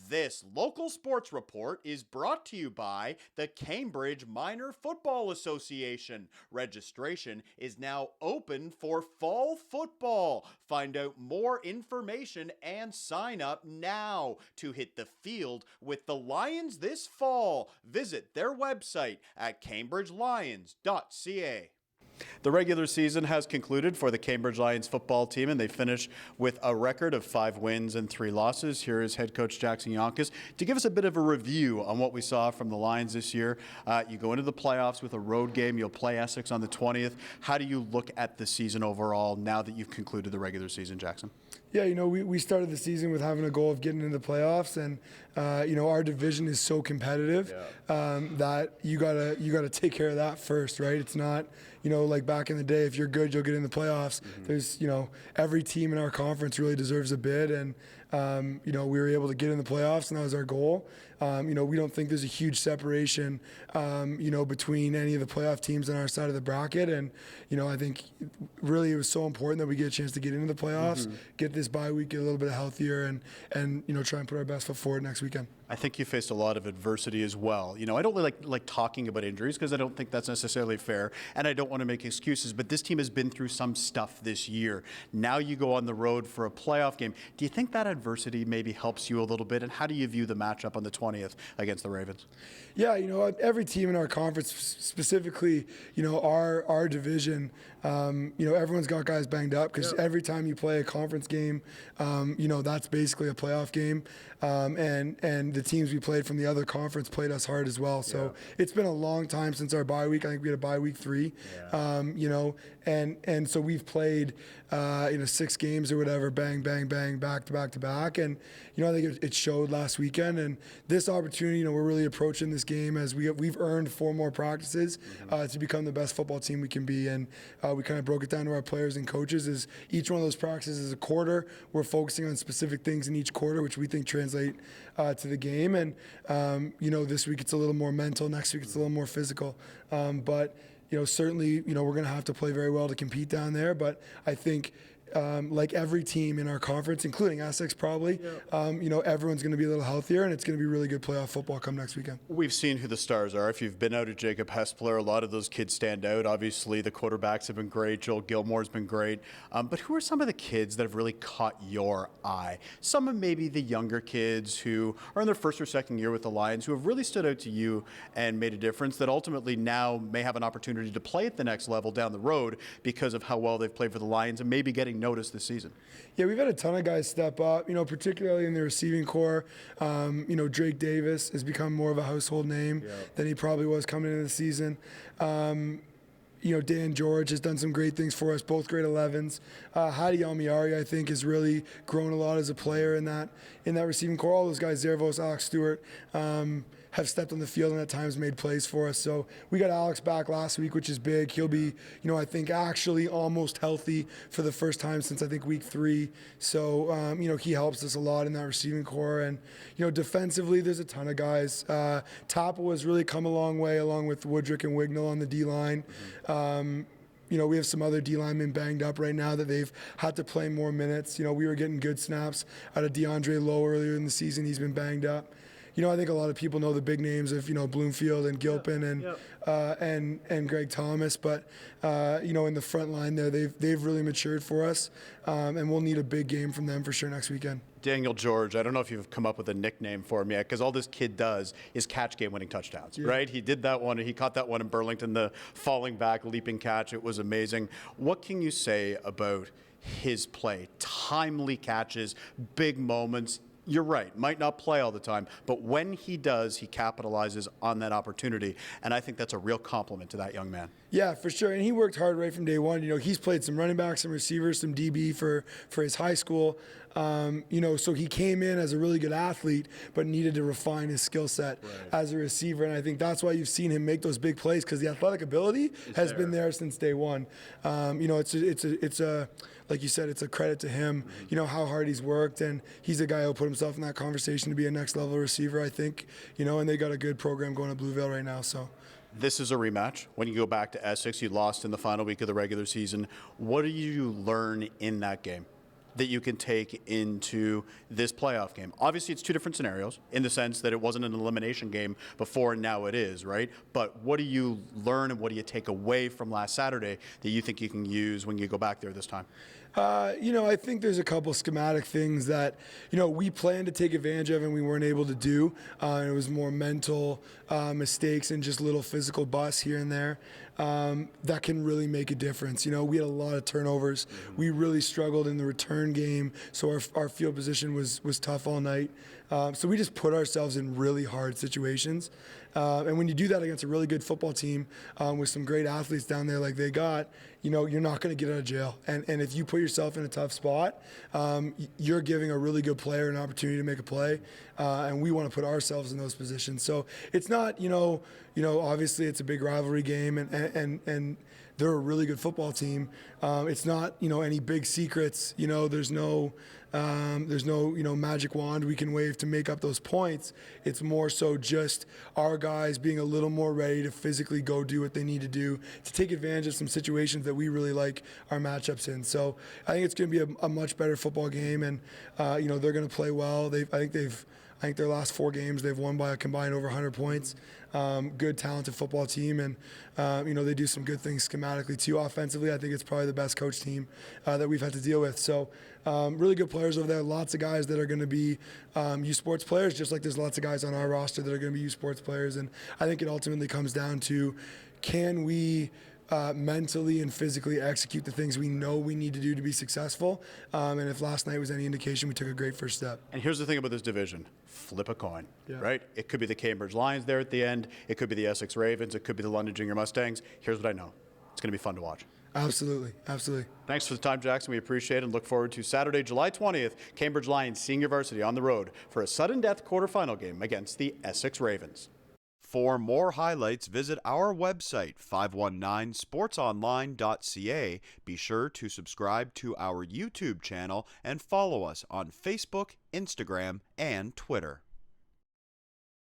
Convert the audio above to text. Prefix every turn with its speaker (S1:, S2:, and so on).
S1: This local sports report is brought to you by the Cambridge Minor Football Association. Registration is now open for fall football. Find out more information and sign up now to hit the field with the Lions this fall. Visit their website at cambridgelions.ca. The regular season has concluded for the Cambridge Lions football team, and they finish with a record of 5 wins and 3 losses. Here is head coach Jackson Yonkis to give us a bit of a review on what we saw from the Lions this year. You go into the playoffs with a road game. You'll play Essex on the 20th. How do you look at the season overall now that you've concluded the regular season, Jackson?
S2: Yeah, we started the season with having a goal of getting into the playoffs, and our division is so competitive that you gotta take care of that first, right? It's not like back in the day, if you're good, you'll get in the playoffs. Mm-hmm. There's every team in our conference really deserves a bid, and we were able to get in the playoffs, and that was our goal. We don't think there's a huge separation between any of the playoff teams on our side of the bracket, and I think really it was so important that we get a chance to get into the playoffs, get this bye week, get a little bit healthier, and try and put our best foot forward next weekend.
S1: I think you faced a lot of adversity as well. I don't really like talking about injuries because I don't think that's necessarily fair, and I don't want to make excuses, but this team has been through some stuff this year. Now you go on the road for a playoff game. Do you think that adversity maybe helps you a little bit, and how do you view the matchup on the 20th against the Ravens?
S2: Yeah, every team in our conference, specifically, our division, everyone's got guys banged up because every time you play a conference game, that's basically a playoff game, and the teams we played from the other conference played us hard as well. So it's been a long time since our bye week. I think we had a bye week 3, and so we've played 6 games or whatever, bang, bang, bang, back to back to back, and I think it showed last weekend. And this opportunity, we're really approaching this game as we've earned 4 more practices to become the best football team we can be, and we kind of broke it down to our players and coaches as each one of those practices is a quarter. We're focusing on specific things in each quarter, which we think translate to the game. And this week it's a little more mental, next week it's a little more physical, but certainly we're going to have to play very well to compete down there. But I think like every team in our conference, including Essex probably, everyone's going to be a little healthier, and it's going to be really good playoff football come next weekend.
S1: We've seen who the stars are. If you've been out at Jacob Hespler, a lot of those kids stand out. Obviously, the quarterbacks have been great. Joel Gilmore's been great. But who are some of the kids that have really caught your eye? Some of maybe the younger kids who are in their first or second year with the Lions who have really stood out to you and made a difference that ultimately now may have an opportunity to play at the next level down the road because of how well they've played for the Lions and maybe getting noticed this season?
S2: Yeah, we've had a ton of guys step up, particularly in the receiving core. Drake Davis has become more of a household name than he probably was coming into the season. Dan George has done some great things for us, both grade 11s. Hadi Almiari, I think, has really grown a lot as a player in that receiving core. All those guys, Zervos, Alex Stewart, have stepped on the field and at times made plays for us. So we got Alex back last week, which is big. He'll be, I think, actually almost healthy for the first time since, I think, week 3. So, he helps us a lot in that receiving core. And, defensively, there's a ton of guys. Tapa has really come a long way, along with Woodrick and Wignall on the D-line. We have some other D linemen banged up right now that they've had to play more minutes. We were getting good snaps out of DeAndre Lowe earlier in the season. He's been banged up. I think a lot of people know the big names of Bloomfield and Gilpin and Greg Thomas, but in the front line there, they've really matured for us, and we'll need a big game from them for sure next weekend.
S1: Daniel George, I don't know if you've come up with a nickname for him yet, because all this kid does is catch game-winning touchdowns, right? He did that one. He caught that one in Burlington, the falling back, leaping catch. It was amazing. What can you say about his play? Timely catches, big moments. You're right, might not play all the time, but when he does, he capitalizes on that opportunity, and I think that's a real compliment to that young man.
S2: Yeah, for sure, and he worked hard right from day one. He's played some running backs, some receivers, some DB for his high school. So he came in as a really good athlete, but needed to refine his skill set as a receiver, and I think that's why you've seen him make those big plays, because the athletic ability has been there since day one. It's a like you said, it's a credit to him. How hard he's worked, and he's a guy who'll put himself in that conversation to be a next level receiver, I think. And they got a good program going at Blueville right now. So.
S1: This is a rematch. When you go back to Essex, you lost in the final week of the regular season. What do you learn in that game? that you can take into this playoff game? Obviously, it's two different scenarios in the sense that it wasn't an elimination game before and now it is, right? But what do you learn and what do you take away from last Saturday that you think you can use when you go back there this time?
S2: I think there's a couple schematic things that, we planned to take advantage of and we weren't able to do. It was more mental mistakes and just little physical busts here and there that can really make a difference. We had a lot of turnovers. We really struggled in the return game, so our field position was tough all night. So we just put ourselves in really hard situations. And when you do that against a really good football team with some great athletes down there like they got, you're not going to get out of jail. And if you put yourself in a tough spot, you're giving a really good player an opportunity to make a play. And we want to put ourselves in those positions. So it's not, obviously it's a big rivalry game and they're a really good football team. It's not, any big secrets. There's no magic wand we can wave to make up those points. It's more so just our guys being a little more ready to physically go do what they need to do to take advantage of some situations that we really like our matchups in. So I think it's going to be a much better football game, and they're going to play well. I think their last 4 games they've won by a combined over 100 points. Good, talented football team, and they do some good things schematically too. Offensively, I think it's probably the best coach team that we've had to deal with. So really good players over there. Lots of guys that are going to be U Sports players, just like there's lots of guys on our roster that are going to be U Sports players. And I think it ultimately comes down to, can we mentally and physically execute the things we know we need to do to be successful. And if last night was any indication, we took a great first step.
S1: And here's the thing about this division. Flip a coin, right? It could be the Cambridge Lions there at the end. It could be the Essex Ravens. It could be the London Junior Mustangs. Here's what I know. It's going to be fun to watch.
S2: Absolutely. Absolutely.
S1: Thanks for the time, Jackson. We appreciate it and look forward to Saturday, July 20th, Cambridge Lions Senior Varsity on the road for a sudden death quarterfinal game against the Essex Ravens. For more highlights, visit our website, 519sportsonline.ca. Be sure to subscribe to our YouTube channel and follow us on Facebook, Instagram, and Twitter.